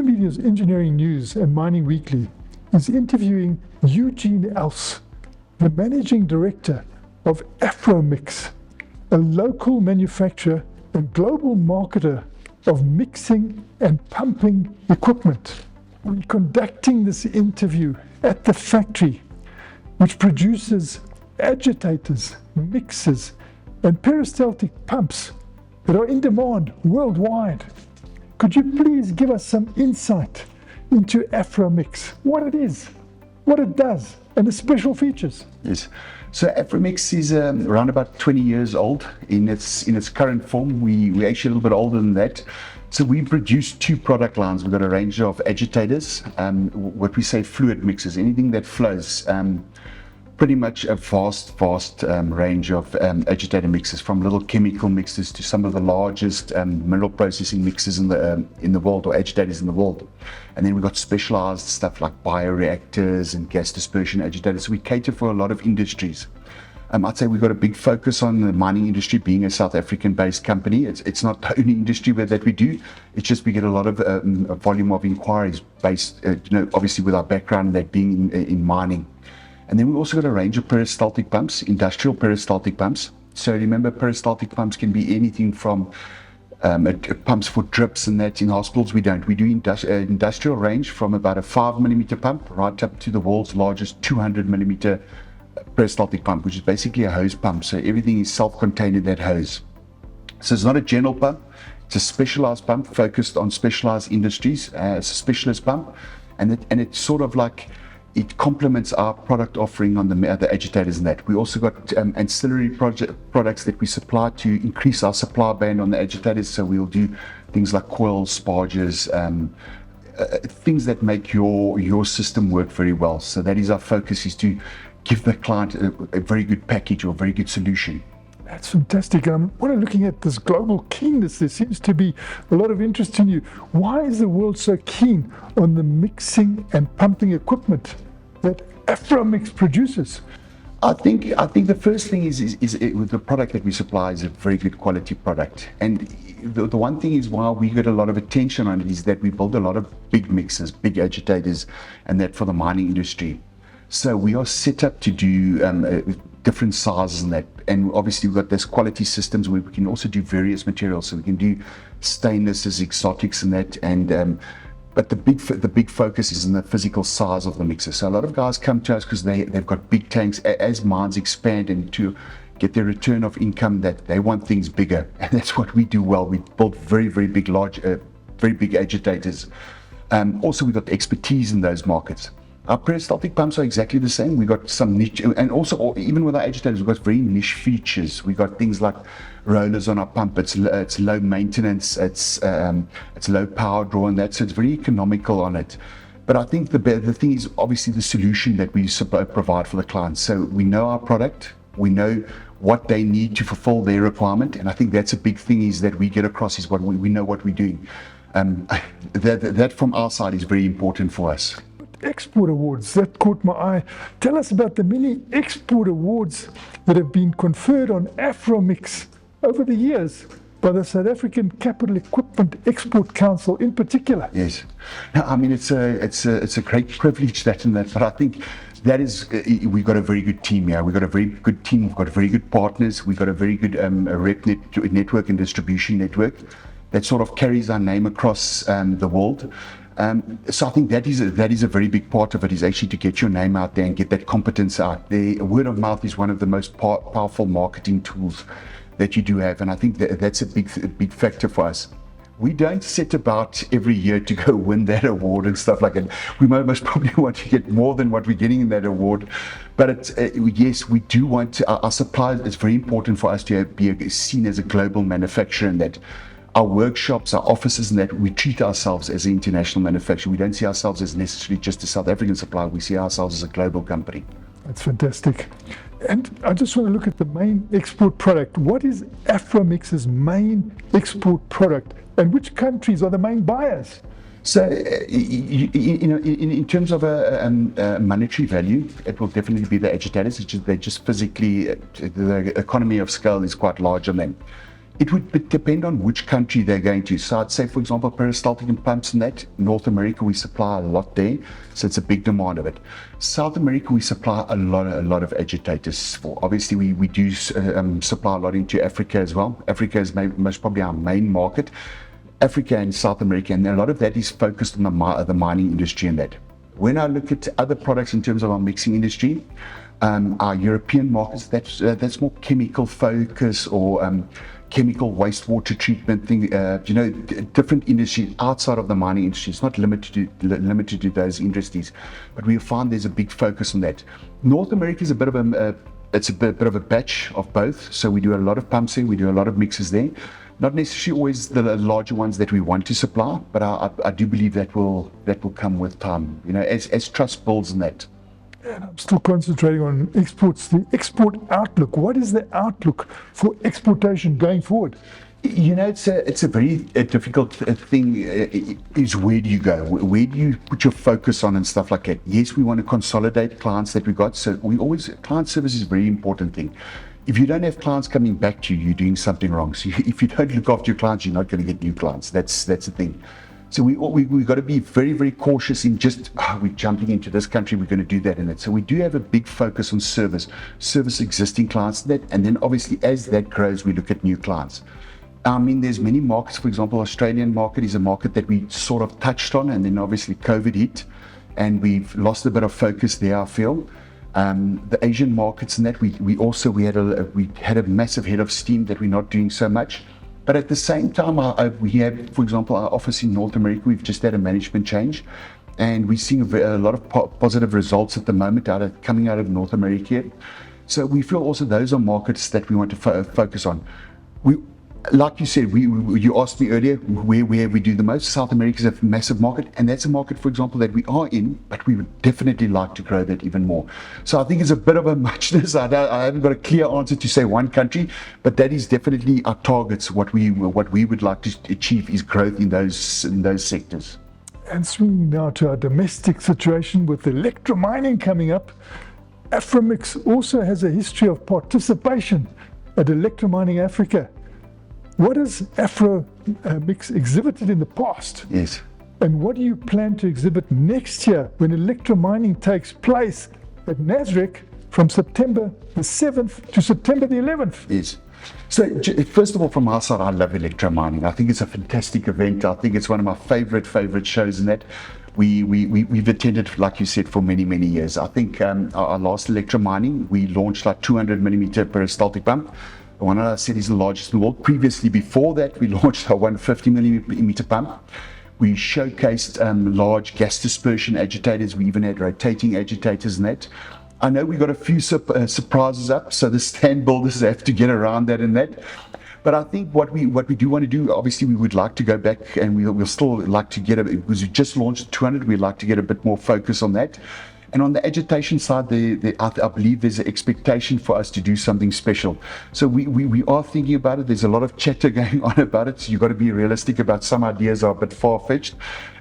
Medio's Engineering News and Mining Weekly is interviewing Eugene Els, the Managing Director of Afromix, a local manufacturer and global marketer of mixing and pumping equipment. We're conducting this interview at the factory, which produces agitators, mixers, and peristaltic pumps that are in demand worldwide. Could you please give us some insight into Afromix, what it is, what it does, and the special features? Yes. So Afromix is around about 20 years old in its current form. We're actually a little bit older than that. So we produce two product lines. We've got a range of agitators, what we say fluid mixers, anything that flows. Pretty much a vast range of agitator mixers, from little chemical mixers to some of the largest mineral processing mixers in the world, or agitators in the world. And then we've got specialized stuff like bioreactors and gas dispersion agitators. So we cater for a lot of industries. I'd say we've got a big focus on the mining industry, being a South African-based company. It's not the only industry that we do. It's just we get a lot of a volume of inquiries based, obviously with our background, that being in mining. And then we've also got a range of peristaltic pumps, industrial peristaltic pumps. So remember, peristaltic pumps can be anything from pumps for drips and that. In hospitals we don't. We do industrial range from about a 5mm pump right up to the world's largest 200mm peristaltic pump, which is basically a hose pump. So everything is self-contained in that hose. So it's not a general pump. It's a specialized pump focused on specialized industries. It's a specialist pump. And it's sort of like, it complements our product offering on the agitators and that. We also got ancillary products that we supply to increase our supply band on the agitators. So we'll do things like coils, sparges, things that make your system work very well. So that is our focus, is to give the client a very good package or a very good solution. That's fantastic. When I'm looking at this global keenness, there seems to be a lot of interest in you. Why is the world so keen on the mixing and pumping equipment that Afromix produces? I think the first thing is with the product that we supply is a very good quality product. And the one thing is why we get a lot of attention on it is that we build a lot of big mixers, big agitators, and that for the mining industry. So we are set up to do different sizes and that. And obviously we've got those quality systems where we can also do various materials. So we can do stainlesses, exotics and that. And but the big focus is in the physical size of the mixer. So a lot of guys come to us because they've got big tanks. As mines expand and to get their return of income, that they want things bigger, and that's what we do well. We build very big, large, very big agitators. Also, we've got expertise in those markets. Our peristaltic pumps are exactly the same. We've got some niche, and also even with our agitators, we've got very niche features. We've got things like rollers on our pump. It's low maintenance. It's low power draw and that. So it's very economical on it. But I think the thing is obviously the solution that we provide for the clients. So we know our product. We know what they need to fulfill their requirement. And I think that's a big thing is that we get across is what we know what we're doing. That from our side is very important for us. Export awards, that caught my eye. Tell us about the many export awards that have been conferred on Afromix over the years by the South African Capital Equipment Export Council in particular. Yes, I mean it's a great privilege that and that, but I think that is we've got a very good team here. We've got a very good team. We've got very good partners. We've got a very good rep network and distribution network that sort of carries our name across the world. So I think that is a very big part of it, is actually to get your name out there and get that competence out. The word of mouth is one of the most powerful marketing tools that you do have, and I think that's a big factor for us. We don't set about every year to go win that award and stuff like that. We most probably want to get more than what we're getting in that award, but yes, we do want to, our suppliers. It's very important for us to be seen as a global manufacturer, and that our workshops, our offices, and that we treat ourselves as an international manufacturer. We don't see ourselves as necessarily just a South African supplier. We see ourselves as a global company. That's fantastic. And I just want to look at the main export product. What is Afromix's main export product, and which countries are the main buyers? So, in terms of a monetary value, it will definitely be the agitators. They're just physically, the economy of scale is quite large on them. It would depend on which country they're going to. So I'd say, for example, peristaltic and pumps and that. North America, we supply a lot there, so it's a big demand of it. South America, we supply a lot of agitators for. Obviously, we do supply a lot into Africa as well. Africa is most probably our main market. Africa and South America, and a lot of that is focused on the mining industry and that. When I look at other products in terms of our mixing industry, our European markets, that's more chemical focus or chemical wastewater treatment thing, different industries outside of the mining industry. It's not limited to those industries, but we find there's a big focus on that. North America is a bit of a batch of both. So we do a lot of pumps there, we do a lot of mixes there. Not necessarily always the larger ones that we want to supply, but I do believe that will come with time. As trust builds in that. And I'm still concentrating on exports, the export outlook. What is the outlook for exportation going forward? It's a very difficult thing, is where do you go? Where do you put your focus on and stuff like that? Yes, we want to consolidate clients that we got. So client service is a very important thing. If you don't have clients coming back to you, you're doing something wrong. So if you don't look after your clients, you're not going to get new clients. That's the thing. So we've got to be very, very cautious in just, we're jumping into this country, we're going to do that and that. So we do have a big focus on service existing clients, and then obviously as that grows, we look at new clients. I mean, there's many markets. For example, Australian market is a market that we sort of touched on, and then obviously COVID hit, and we've lost a bit of focus there, I feel. The Asian markets and that, we had a massive head of steam that we're not doing so much. But at the same time, we have, for example, our office in North America, we've just had a management change, and we're seeing a lot of positive results at the moment coming out of North America. So we feel also those are markets that we want to focus on. Like you said, you asked me earlier where we do the most. South America is a massive market, and that's a market, for example, that we are in, but we would definitely like to grow that even more. So I think it's a bit of a muchness. I haven't got a clear answer to say one country, but that is definitely our targets. What we would like to achieve is growth in those sectors. And swinging now to our domestic situation with electromining coming up, Afromix also has a history of participation at Electromining Africa. What has Afromix exhibited in the past? Yes. And what do you plan to exhibit next year when electromining takes place at Nasrec from September the 7th to September the 11th? Yes. So first of all, from our side, I love electromining. I think it's a fantastic event. I think it's one of my favorite shows in that. We've attended, like you said, for many years. I think our last electromining, we launched like 200 millimeter peristaltic pump. The one that I said is the largest in the world. Previously, before that, we launched our 150 millimeter pump. We showcased large gas dispersion agitators. We even had rotating agitators in that. I know we got a few surprises up, so the stand builders have to get around that and that. But I think what we do want to do, obviously, we would like to go back, and we'll still like to get because we just launched 200. We'd like to get a bit more focus on that. And on the agitation side, I believe there's an expectation for us to do something special. So we are thinking about it. There's a lot of chatter going on about it. So you've got to be realistic about some ideas are a bit far-fetched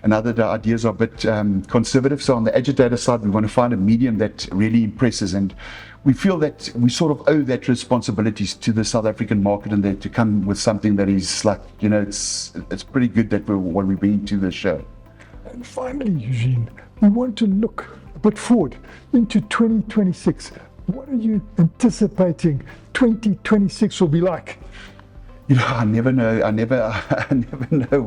and other ideas are a bit conservative. So on the agitator side, we want to find a medium that really impresses. And we feel that we sort of owe that responsibilities to the South African market, and that to come with something that is like, it's pretty good that what we bring to the show. And finally, Eugene, we want to look a bit forward into 2026. What are you anticipating 2026 will be like? I never know. I never know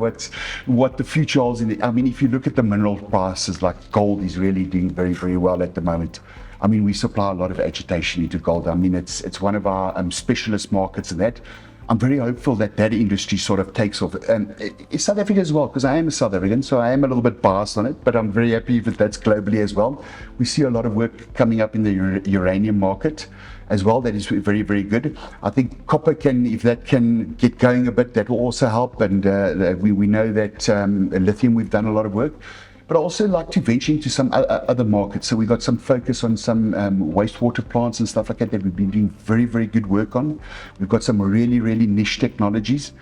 what the future holds. I mean, if you look at the mineral prices, like gold is really doing very well at the moment. I mean, we supply a lot of agitation into gold. I mean, it's one of our specialist markets in that. I'm very hopeful that industry sort of takes off. It's South Africa as well, because I am a South African, so I am a little bit biased on it, but I'm very happy if that's globally as well. We see a lot of work coming up in the uranium market as well. That is very good. I think copper if that can get going a bit, that will also help. And we know that lithium, we've done a lot of work. But I also like to venture into some other markets. So we've got some focus on some wastewater plants and stuff like that we've been doing very good work on. We've got some really niche technologies.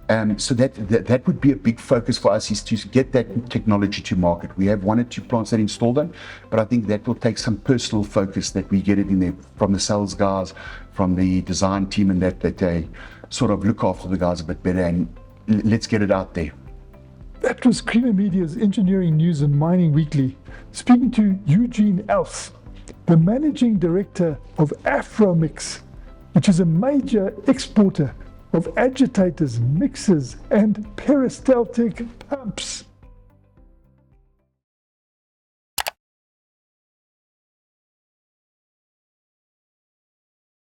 So that would be a big focus for us, is to get that technology to market. We have 1 or 2 plants that installed them, but I think that will take some personal focus that we get it in there from the sales guys, from the design team, and that they sort of look after the guys a bit better, and let's get it out there. That was Creamer Media's Engineering News and Mining Weekly, speaking to Eugene Els, the Managing Director of Afromix, which is a major exporter of agitators, mixers, and peristaltic pumps.